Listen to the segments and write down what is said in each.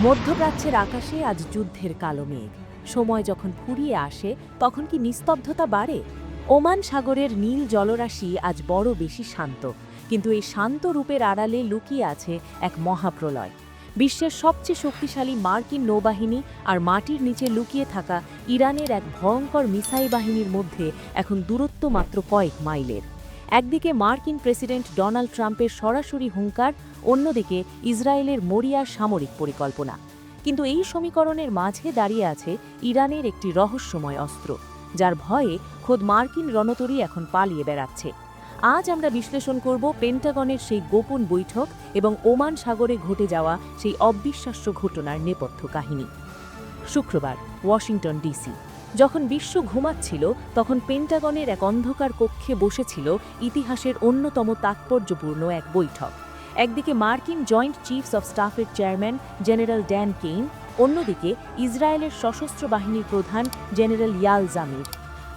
মধ্যপ্রাচ্যের আকাশে আজ যুদ্ধের কালো মেঘ। সময় যখন ফুরিয়ে আসে তখন কি নিস্তব্ধতা বাড়ে? ওমান সাগরের নীল জলরাশি আজ বড় বেশি শান্ত, কিন্তু এই শান্ত রূপের আড়ালে লুকিয়ে আছে এক মহাপ্রলয়। বিশ্বের সবচেয়ে শক্তিশালী মার্কিন নৌবাহিনী আর মাটির নিচে লুকিয়ে থাকা ইরানের এক ভয়ঙ্কর মিসাইল বাহিনীর মধ্যে এখন দূরত্ব মাত্র কয়েক মাইলের। একদিকে মার্কিন প্রেসিডেন্ট ডোনাল্ড ট্রাম্পের সরাসরি হুঙ্কার, অন্যদিকে ইসরায়েলের মরিয়া সামরিক পরিকল্পনা। কিন্তু এই সমীকরণের মাঝে দাঁড়িয়ে আছে ইরানের একটি রহস্যময় অস্ত্র, যার ভয়ে খোদ মার্কিন রণতরী এখন পালিয়ে বেড়াচ্ছে। আজ আমরা বিশ্লেষণ করব পেন্টাগনের সেই গোপন বৈঠক এবং ওমান সাগরে ঘটে যাওয়া সেই অবিশ্বাস্য ঘটনার নেপথ্য কাহিনী। শুক্রবার ওয়াশিংটন ডিসি। যখন বিশ্ব ঘুমাচ্ছিল তখন পেন্টাগনের এক অন্ধকার কক্ষে বসেছিল ইতিহাসের অন্যতম তাৎপর্যপূর্ণ এক বৈঠক। একদিকে মার্কিন জয়েন্ট চিফস অব স্টাফের চেয়ারম্যান জেনারেল ড্যান কেইন, অন্যদিকে ইসরায়েলের সশস্ত্র বাহিনীর প্রধান জেনারেল ইয়াল জামির।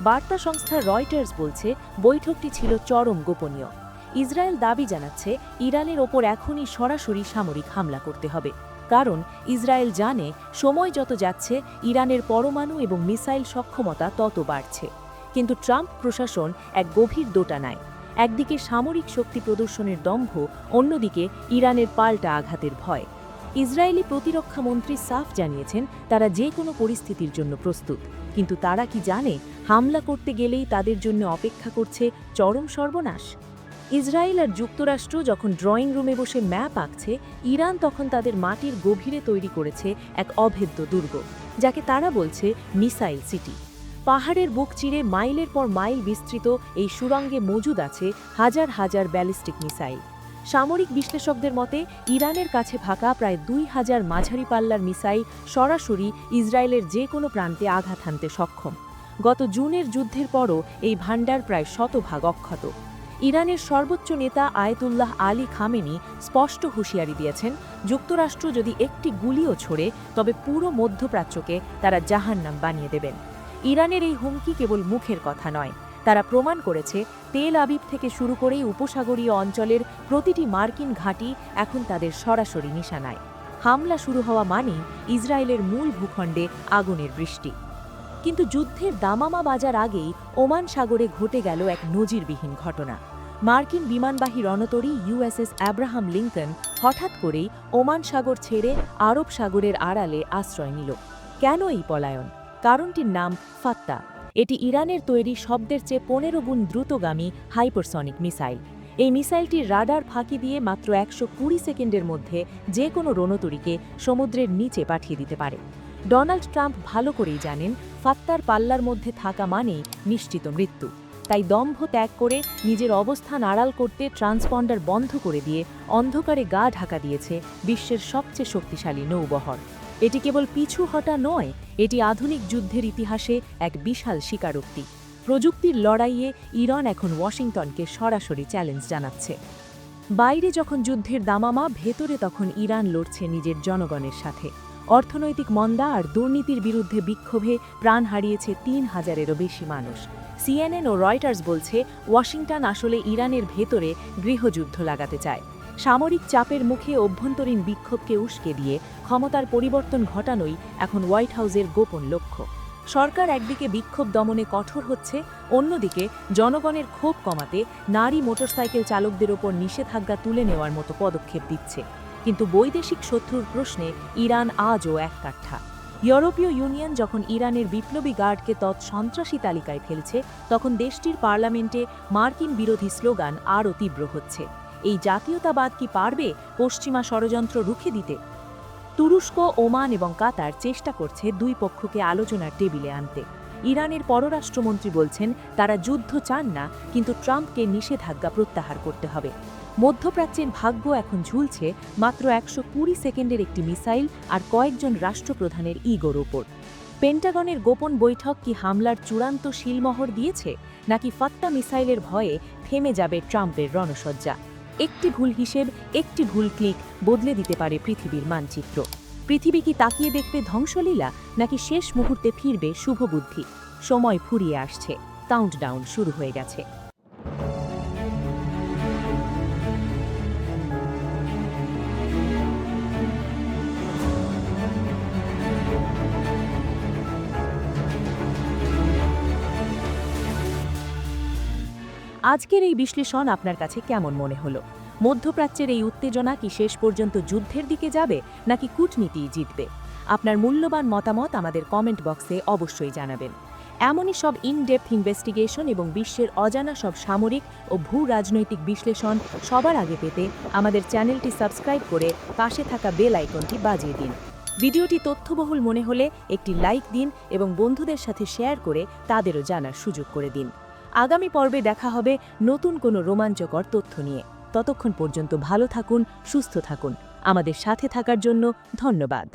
বার্তা সংস্থা রয়টার্স বলছে বৈঠকটি ছিল চরম গোপনীয়। ইসরায়েল দাবি জানাচ্ছে ইরানের ওপর এখনই সরাসরি সামরিক হামলা করতে হবে, কারণ ইসরায়েল জানে সময় যত যাচ্ছে ইরানের পরমাণু এবং মিসাইল সক্ষমতা তত বাড়ছে। কিন্তু ট্রাম্প প্রশাসন এক গভীর দোটানায়, একদিকে সামরিক শক্তি প্রদর্শনের দম্ভ, অন্যদিকে ইরানের পাল্টা আঘাতের ভয়। ইসরায়েলি প্রতিরক্ষা মন্ত্রী সাফ জানিয়েছেন তারা যে কোনো পরিস্থিতির জন্য প্রস্তুত, কিন্তু তারা কি জানে হামলা করতে গেলেই তাদের জন্য অপেক্ষা করছে চরম সর্বনাশ? ইসরায়েল আর যুক্তরাষ্ট্র যখন ড্রয়িং রুমে বসে ম্যাপ আঁকছে, ইরান তখন তাদের মাটির গভীরে তৈরি করেছে এক অভেদ্য দুর্গ, যাকে তারা বলছে মিসাইল সিটি। পাহাড়ের বুক চিরে মাইলের পর মাইল বিস্তৃত এই সুড়ঙ্গে মজুদ আছে হাজার হাজার ব্যালিস্টিক মিসাইল। সামরিক বিশ্লেষকদের মতে ইরানের কাছে থাকা প্রায় 2000 মাঝারি পাল্লার মিসাইল সরাসরি ইসরায়েলের যে কোনো প্রান্তে আঘাত হানতে সক্ষম। গত জুনের যুদ্ধের পরও এই ভাণ্ডার প্রায় শতভাগ অক্ষত। ইরানের সর্বোচ্চ নেতা আয়াতুল্লাহ আলী খামেনি স্পষ্ট হুঁশিয়ারি দিয়েছেন, যুক্তরাষ্ট্র যদি একটি গুলিও ছোড়ে তবে পুরো মধ্যপ্রাচ্যকে তারা জাহান্নাম বানিয়ে দেবেন। ইরানের এই হুমকি কেবল মুখের কথা নয়, তারা প্রমাণ করেছে তেল আবিব থেকে শুরু করেই উপসাগরীয় অঞ্চলের প্রতিটি মার্কিন ঘাঁটি এখন তাদের সরাসরি নিশানায়। হামলা শুরু হওয়া মানেই ইসরায়েলের মূল ভূখণ্ডে আগুনের বৃষ্টি। কিন্তু যুদ্ধের দামামা বাজার আগেই ওমান সাগরে ঘটে গেল এক নজিরবিহীন ঘটনা। মার্কিন বিমানবাহী রণতরী ইউএসএস অ্যাব্রাহাম লিঙ্কন হঠাৎ করেই ওমান সাগর ছেড়ে আরব সাগরের আড়ালে আশ্রয় নিল। কেন এই পলায়ন? কারণটির নাম ফাত্তা। এটি ইরানের তৈরি শব্দের চেয়ে 15 গুণ দ্রুতগামী হাইপারসনিক মিসাইল। এই মিসাইলটির রাডার ফাঁকি দিয়ে মাত্র 120 সেকেন্ডের মধ্যে যে কোনো রণতরীকে সমুদ্রের নিচে পাঠিয়ে দিতে পারে। ডোনাল্ড ট্রাম্প ভালো করেই জানেন ফাত্তার পাল্লার মধ্যে থাকা মানেই নিশ্চিত মৃত্যু। তাই দম্ভ ত্যাগ করে নিজের অবস্থান আড়াল করতে ট্রান্সপন্ডার বন্ধ করে দিয়ে অন্ধকারে গা ঢাকা দিয়েছে বিশ্বের সবচেয়ে শক্তিশালী নৌবহর। এটি কেবল পিছু হটা নয়, এটি আধুনিক যুদ্ধের ইতিহাসে এক বিশাল স্বীকারোক্তি। প্রযুক্তির লড়াইয়ে ইরান এখন ওয়াশিংটনকে সরাসরি চ্যালেঞ্জ জানাচ্ছে। বাইরে যখন যুদ্ধের দামামা, ভেতরে তখন ইরান লড়ছে নিজের জনগণের সাথে। অর্থনৈতিক মন্দা আর দুর্নীতির বিরুদ্ধে বিক্ষোভে প্রাণ হারিয়েছে 3000-এরও বেশি মানুষ। সিএনএন ও রয়টার্স বলছে ওয়াশিংটন আসলে ইরানের ভেতরে গৃহযুদ্ধ লাগাতে চায়। সামরিক চাপের মুখে অভ্যন্তরীণ বিক্ষোভকে উস্কে দিয়ে ক্ষমতার পরিবর্তন ঘটানোই এখন হোয়াইট হাউসের গোপন লক্ষ্য। সরকার একদিকে বিক্ষোভ দমনে কঠোর হচ্ছে, অন্যদিকে জনগণের ক্ষোভ কমাতে নারী মোটরসাইকেল চালকদের ওপর নিষেধাজ্ঞা তুলে নেওয়ার মতো পদক্ষেপ দিচ্ছে। কিন্তু বৈদেশিক শত্রুর প্রশ্নে ইরান আজও এককাঠা। ইউরোপীয় ইউনিয়ন যখন ইরানের বিপ্লবী গার্ডকে সন্ত্রাসী তালিকায় ফেলছে, তখন দেশটির পার্লামেন্টে মার্কিন বিরোধী স্লোগান আরও তীব্র হচ্ছে। এই জাতীয়তাবাদ কি পারবে পশ্চিমা ষড়যন্ত্র রুখে দিতে? তুরস্ক, ওমান এবং কাতার চেষ্টা করছে দুই পক্ষকে আলোচনার টেবিলে আনতে। ইরানের পররাষ্ট্রমন্ত্রী বলছেন তারা যুদ্ধ চান না, কিন্তু ট্রাম্পকে নিষেধাজ্ঞা প্রত্যাহার করতে হবে। মধ্যপ্রাচ্যের ভাগ্য এখন ঝুলছে মাত্র 120 সেকেন্ডের একটি মিসাইল আর কয়েকজন রাষ্ট্রপ্রধানের ইগোর ওপর। পেন্টাগনের গোপন বৈঠক কি হামলার চূড়ান্ত শিলমোহর দিয়েছে, নাকি ফাত্তা মিসাইলের ভয়ে থেমে যাবে ট্রাম্পের রণসজ্জা? একটি ভুল হিসেব, একটি ভুল ক্লিক বদলে দিতে পারে পৃথিবীর মানচিত্র। পৃথিবী কি তাকিয়ে দেখবে ধ্বংসলীলা, নাকি শেষ মুহূর্তে ফিরবে শুভবুদ্ধি? সময় ফুরিয়ে আসছে, কাউন্টডাউন শুরু হয়ে গেছে। আজকের এই বিশ্লেষণ আপনার কাছে কেমন মনে হলো? মধ্যপ্রাচ্যের এই উত্তেজনা কি শেষ পর্যন্ত যুদ্ধের দিকে যাবে নাকি কূটনীতিই জিতবে? আপনার মূল্যবান মতামত আমাদের কমেন্ট বক্সে অবশ্যই জানাবেন। এমনই সব ইন-ডেপথ ইনভেস্টিগেশন এবং বিশ্বের অজানা সব সামরিক ও ভূ-রাজনৈতিক বিশ্লেষণ সবার আগে পেতে আমাদের চ্যানেলটি সাবস্ক্রাইব করে পাশে থাকা বেল আইকনটি বাজিয়ে দিন। ভিডিওটি তথ্যবহুল মনে হলে একটি লাইক দিন এবং বন্ধুদের সাথে শেয়ার করে তাদেরও জানার সুযোগ করে দিন। আগামী পর্বে দেখা হবে নতুন কোনো রোমাঞ্চকর তথ্য নিয়ে। ততক্ষণ পর্যন্ত ভালো থাকুন, সুস্থ থাকুন। আমাদের সাথে থাকার জন্য ধন্যবাদ।